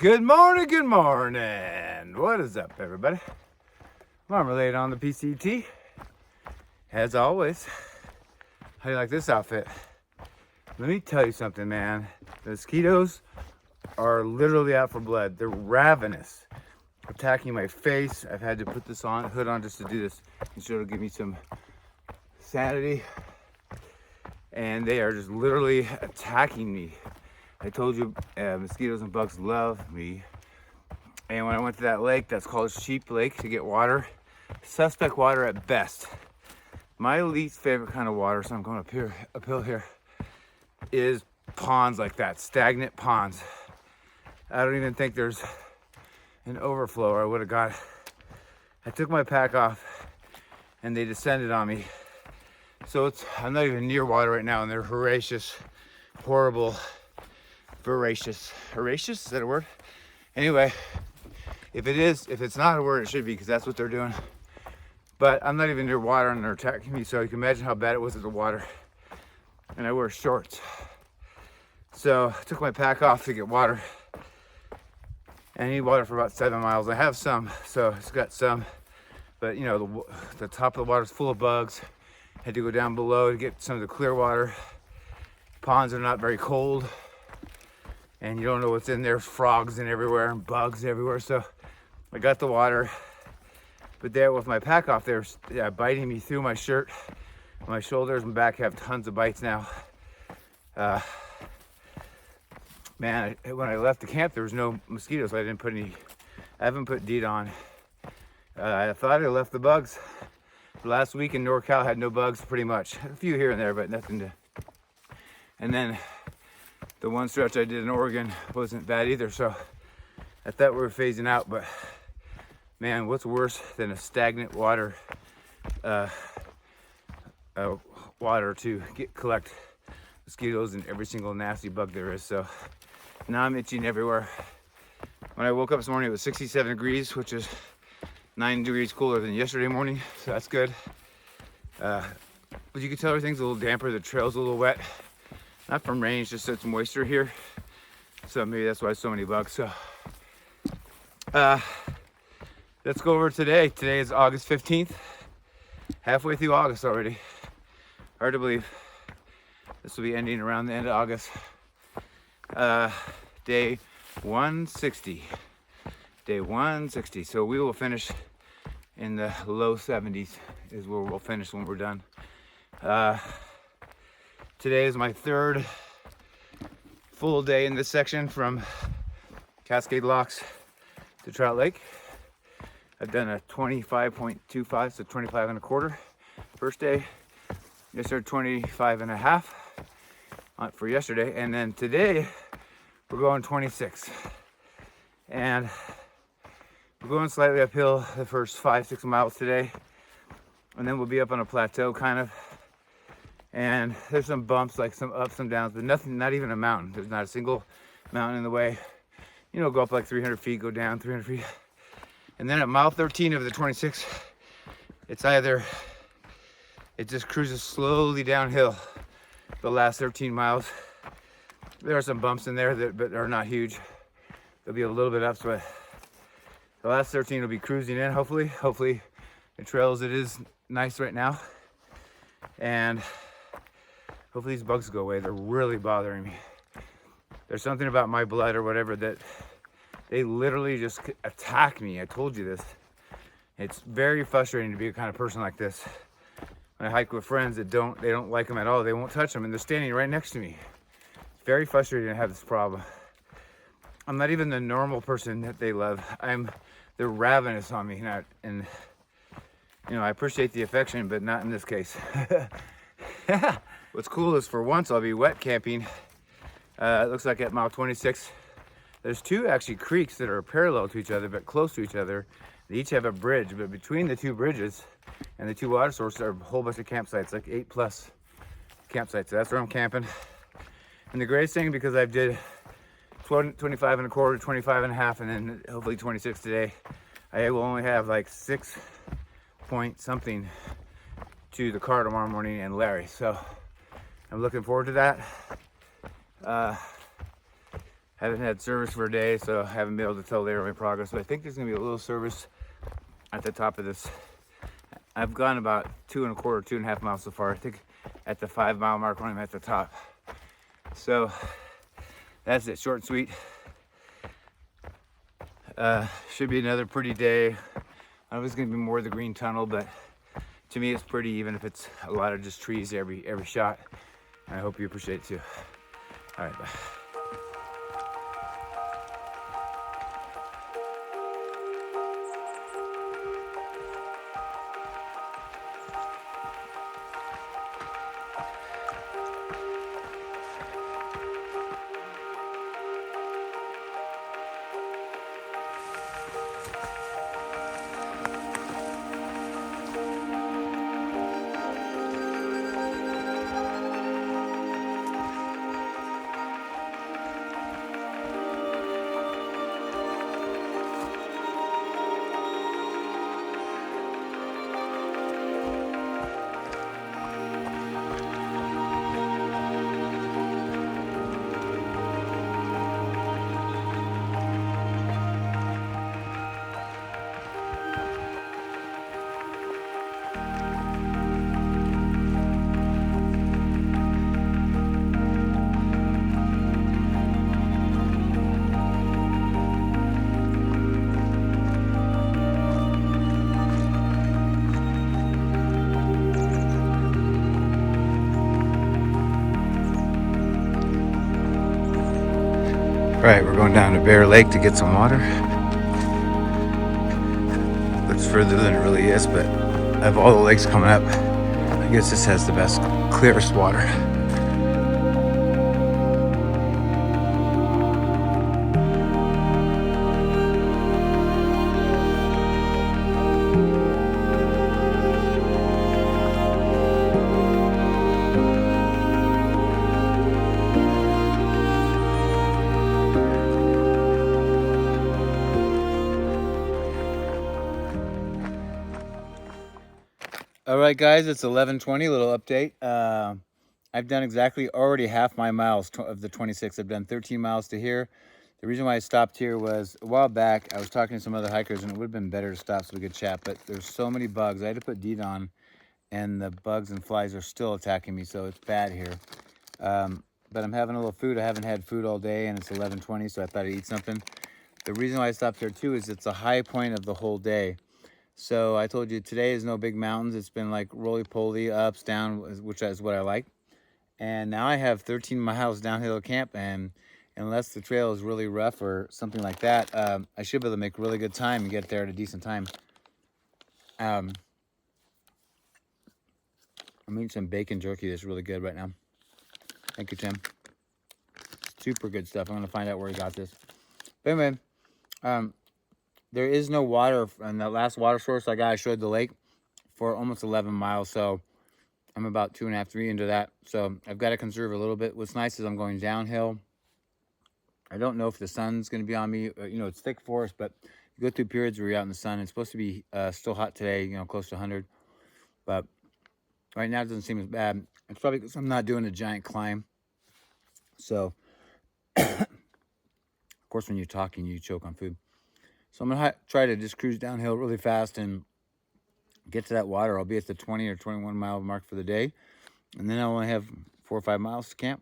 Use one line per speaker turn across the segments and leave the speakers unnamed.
Good morning, good morning. What is up, everybody? Marmalade on the PCT. As always, how do you like this outfit? Let me tell you something, man. The mosquitoes are literally out for blood. They're ravenous, attacking my face. I've had to put this hood on just to do this, and so it'll give me some sanity. And they are just literally attacking me. I told you, mosquitoes and bugs love me. And when I went to that lake, that's called Sheep Lake, to get water, suspect water at best. My least favorite kind of water, so I'm going uphill here, is ponds like that, stagnant ponds. I don't even think there's an overflow, or I would have got. I took my pack off, and they descended on me. So I'm not even near water right now, and they're voracious, horrible. Voracious, is that a word? Anyway, if it's not a word, it should be, because that's what they're doing. But I'm not even near water, and they're attacking me, so you can imagine how bad it was at the water. And I wear shorts. So I took my pack off to get water. And I need water for about 7 miles. I have some, so it's got some. But you know, the top of the water is full of bugs. I had to go down below to get some of the clear water. Ponds are not very cold. And you don't know what's in there, frogs and everywhere and bugs everywhere. So I got the water, but there with my pack off, they're biting me through my shirt. My shoulders and back have tons of bites now. Man, when I left the camp, there was no mosquitoes. So I haven't put DEET on. I thought I left the bugs. Last week in NorCal, had no bugs pretty much. A few here and there, but nothing to. And then the one stretch I did in Oregon wasn't bad either, so I thought we were phasing out, but man, what's worse than a stagnant water to collect mosquitoes and every single nasty bug there is. So now I'm itching everywhere. When I woke up this morning, it was 67 degrees, which is 9 degrees cooler than yesterday morning, so that's good. But you can tell everything's a little damper, the trail's a little wet. Not from rain, it's just such moisture here. So maybe that's why so many bugs. So let's go over today. Today is August 15th. Halfway through August already. Hard to believe. This will be ending around the end of August. Day 160. Day 160. So we will finish in the low 70s is where we'll finish when we're done. Today is my third full day in this section from Cascade Locks to Trout Lake. I've done a 25.25, so 25 and a quarter first day. Yesterday, 25 and a half for yesterday. And then today, we're going 26. And we're going slightly uphill the first 5-6 miles today. And then we'll be up on a plateau kind of. And there's some bumps, like some ups and downs, but nothing, not even a mountain. There's not a single mountain in the way. You know, go up like 300 feet, go down 300 feet. And then at mile 13 of the 26, it just cruises slowly downhill the last 13 miles. There are some bumps in there but are not huge. There'll be a little bit up, but the last 13 will be cruising in, hopefully. Hopefully the trails, it is nice right now. And hopefully these bugs go away. They're really bothering me. There's something about my blood or whatever that they literally just attack me. I told you this. It's very frustrating to be a kind of person like this. When I hike with friends that they don't like them at all, they won't touch them, and they're standing right next to me. It's very frustrating to have this problem. I'm not even the normal person that they love. They're ravenous on me, and you know, I appreciate the affection, but not in this case. What's cool is for once I'll be wet camping. It looks like at mile 26, there's two actually creeks that are parallel to each other, but close to each other. They each have a bridge, but between the two bridges and the two water sources are a whole bunch of campsites, like 8+ campsites. So that's where I'm camping. And the greatest thing, because I did 25 and a quarter, 25 and a half, and then hopefully 26 today, I will only have like 6 point something to the car tomorrow morning and Larry. So I'm looking forward to that. Haven't had service for a day, so I haven't been able to tell later my progress. But I think there's gonna be a little service at the top of this. I've gone about 2.25, 2.5 miles so far. I think at the 5 mile mark when I'm at the top. So that's it, short and sweet. Should be another pretty day. I know it's gonna be more of the green tunnel, but to me it's pretty, even if it's a lot of just trees every shot. And I hope you appreciate it too. All right, bye. All right, we're going down to Bear Lake to get some water. Looks further than it really is, but of all the lakes coming up, I guess this has the best, clearest water. All right, guys, it's 11:20. Little update. I've done exactly already half my miles of the 26. I've done 13 miles to here. The reason why I stopped here was a while back I was talking to some other hikers, and it would have been better to stop so we could chat, but there's so many bugs. I had to put DEET on, and the bugs and flies are still attacking me, so it's bad here. But I'm having a little food. I haven't had food all day, and it's 11:20, so I thought I'd eat something. The reason why I stopped here too is it's a high point of the whole day. So I told you today is no big mountains. It's been like roly-poly, ups, down, which is what I like. And now I have 13 miles downhill to camp, and unless the trail is really rough or something like that, I should be able to make really good time and get there at a decent time. I'm eating some bacon jerky that's really good right now. Thank you, Tim. Super good stuff. I'm going to find out where he got this. But anyway, there is no water, and the last water source I got, I showed the lake for almost 11 miles. So I'm about 2.5, 3 into that. So I've got to conserve a little bit. What's nice is I'm going downhill. I don't know if the sun's going to be on me. You know, it's thick forest, but you go through periods where you're out in the sun. It's supposed to be still hot today, you know, close to 100. But right now it doesn't seem as bad. It's probably because I'm not doing a giant climb. So, of course, when you're talking, you choke on food. So I'm going to try to just cruise downhill really fast and get to that water. I'll be at the 20 or 21 mile mark for the day. And then I'll only have 4 or 5 miles to camp.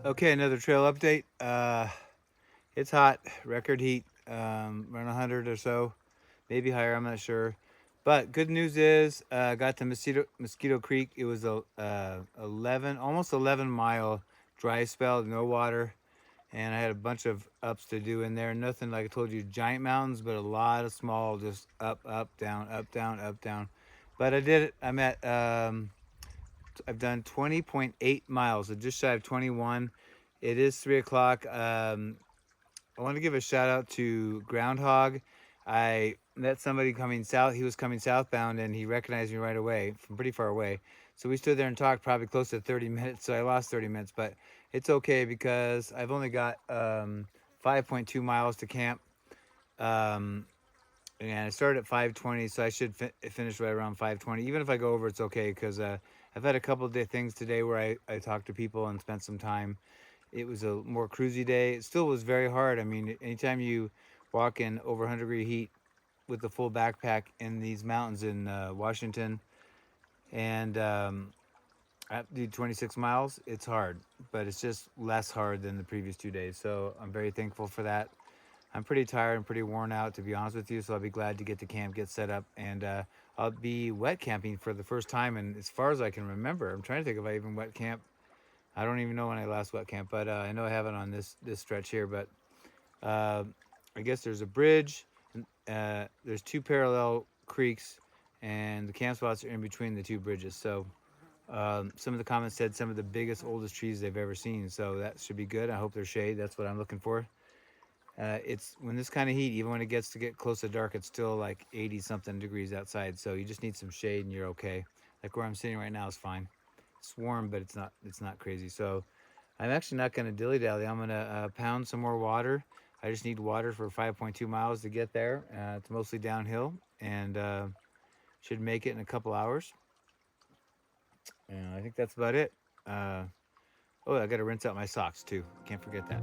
Okay, another trail update. It's hot, record heat, around 100 or so, maybe higher, I'm not sure. But good news is, got to Mosquito Creek. It was a almost 11 mile dry spell, no water. and I had a bunch of ups to do in there. Nothing, like I told you, giant mountains, but a lot of small, just up, down, up, down, up, down. But I did it. I've done 20.8 miles, so just shy of 21. It is 3 o'clock. I want to give a shout out to Groundhog. I met somebody coming south. He was coming southbound, and he recognized me right away from pretty far away. So we stood there and talked probably close to 30 minutes. So I lost 30 minutes, but it's okay because I've only got 5.2 miles to camp. And I started at 5:20, so I should finish right around 5:20. Even if I go over, it's okay because I've had a couple of things today where I talked to people and spent some time. It was a more cruisy day. It still was very hard. I mean, anytime you walk in over 100-degree heat with a full backpack in these mountains in Washington, and I have to do 26 miles, it's hard, but it's just less hard than the previous 2 days. So I'm very thankful for that. I'm pretty tired and pretty worn out, to be honest with you, so I'll be glad to get to camp, get set up, and I'll be wet camping for the first time, and as far as I can remember, I'm trying to think if I even wet camp. I don't even know when I last wet camped, but I know I haven't on this stretch here. But I guess there's a bridge, there's 2 parallel creeks, and the camp spots are in between the 2 bridges. So some of the comments said some of the biggest, oldest trees they've ever seen, so that should be good. I hope they're shade. That's what I'm looking for. It's when this kind of heat, even when it gets to get close to dark, it's still like 80 something degrees outside, so you just need some shade and you're okay. Like where I'm sitting right now is fine. It's warm, but it's not crazy. So I'm actually not going to dilly-dally. I'm going to pound some more water. I just need water for 5.2 miles to get there. It's mostly downhill, and should make it in a couple hours. And I think that's about it. Oh, I got to rinse out my socks too. Can't forget that.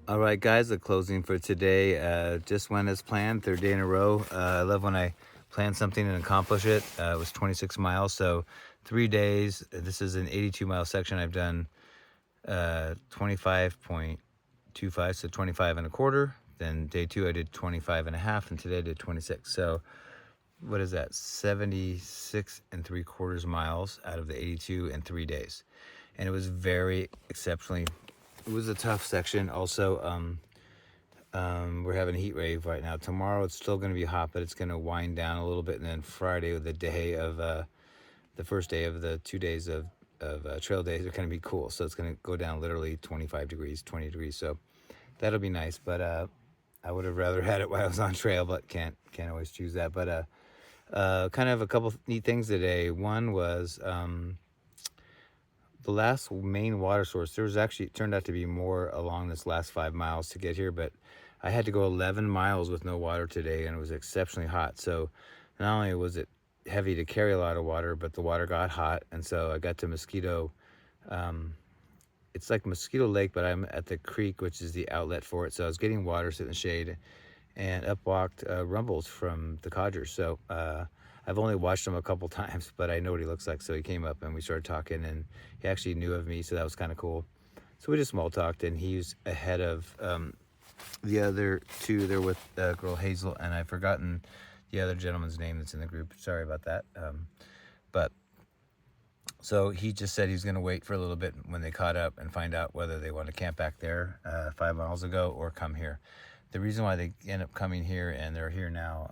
All right, guys, the closing for today just went as planned, 3rd day in a row. I love when I plan something and accomplish it. It was 26 miles, so 3 days. This is an 82-mile section. I've done 25.25, so 25 and a quarter. Then day 2, I did 25 and a half, and today I did 26. So what is that? 76 3/4 miles out of the 82 in 3 days. And it was very exceptionally. It was a tough section. Also, we're having a heat wave right now. Tomorrow it's still going to be hot, but it's going to wind down a little bit. And then Friday, the day of the first day of the 2 days of trail days, are going to be cool. So it's going to go down literally 25 degrees, 20 degrees. So that'll be nice. But I would have rather had it while I was on trail, but can't always choose that. But kind of a couple neat things today. One was the last main water source. There was actually, it turned out to be more along this last 5 miles to get here, but I had to go 11 miles with no water today, and it was exceptionally hot. So not only was it heavy to carry a lot of water, but the water got hot, and so I got to Mosquito. It's like Mosquito Lake, but I'm at the creek, which is the outlet for it. So I was getting water, sitting in the shade, and up walked Rumbles from the Codgers. So I've only watched him a couple times, but I know what he looks like. So he came up and we started talking, and he actually knew of me, so that was kind of cool. So we just small talked, and he was ahead of the other 2. They're with girl Hazel, and I've forgotten the other gentleman's name that's in the group. Sorry about that. But so he just said he's going to wait for a little bit when they caught up and find out whether they want to camp back there 5 miles ago or come here. The reason why they end up coming here, and they're here now,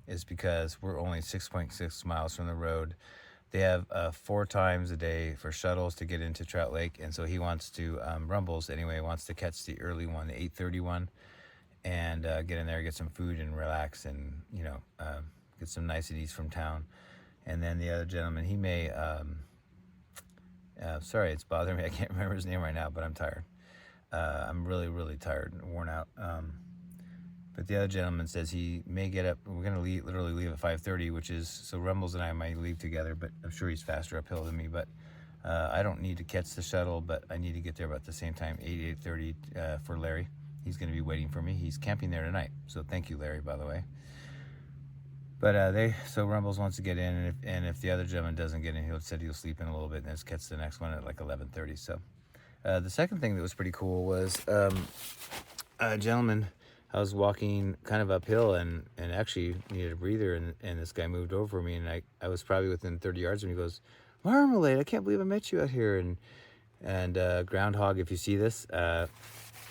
is because we're only 6.6 miles from the road. They have 4 times a day for shuttles to get into Trout Lake, and so he wants to, Rumbles anyway, wants to catch the early one, the 8:30 one, and get in there, get some food and relax, and get some niceties from town. And then the other gentleman, he may, sorry, it's bothering me. I can't remember his name right now, but I'm tired. I'm really, really tired and worn out. But the other gentleman says he may get up. We're going to literally leave at 5:30, which is, so Rumbles and I might leave together, but I'm sure he's faster uphill than me. But I don't need to catch the shuttle, but I need to get there about the same time, 8:30 for Larry. He's going to be waiting for me. He's camping there tonight. So thank you, Larry, by the way. But so Rumbles wants to get in, and if the other gentleman doesn't get in, he'll sleep in a little bit and then catch the next one at like 11:30. So the second thing that was pretty cool was a gentleman. I was walking kind of uphill and actually needed a breather, and this guy moved over me, and I was probably within 30 yards and he goes, "Marmalade, I can't believe I met you out here." And Groundhog, if you see this, it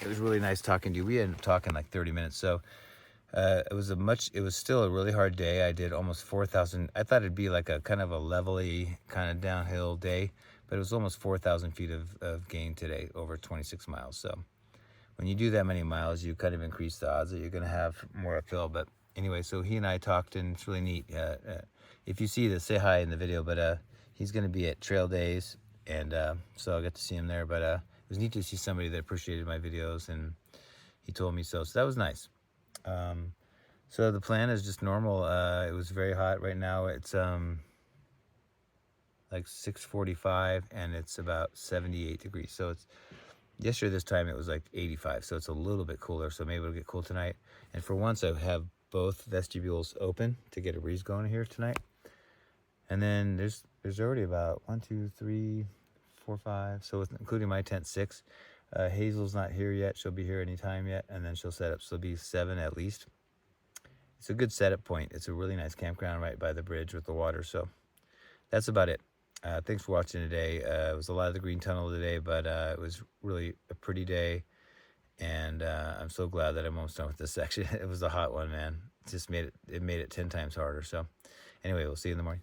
was really nice talking to you. We ended up talking like 30 minutes. So it was still a really hard day. I did almost 4,000. I thought it'd be like a kind of a levelly kind of downhill day, but it was almost 4,000 feet of gain today over 26 miles. So when you do that many miles, you kind of increase the odds that you're going to have more uphill. But anyway, so he and I talked, and it's really neat. If you see this, say hi in the video. But he's going to be at Trail Days, and so I'll get to see him there. But it was neat to see somebody that appreciated my videos, and he told me so. So that was nice. So the plan is just normal. It was very hot right now. It's like 6:45, and it's about 78 degrees. So it's yesterday this time it was like 85, so it's a little bit cooler. So maybe it'll get cool tonight. And for once, I have both vestibules open to get a breeze going here tonight. And then there's already about 1, 2, 3, 4, 5. So including my tent, 6. Hazel's not here yet. She'll be here anytime yet, and then she'll set up. So it'll be 7 at least. It's a good setup point. It's a really nice campground right by the bridge with the water. So that's about it. Thanks for watching today. It was a lot of the green tunnel today, but it was really a pretty day, and I'm so glad that I'm almost done with this section. It was a hot one, man. It just made it 10 times harder. So anyway, we'll see you in the morning.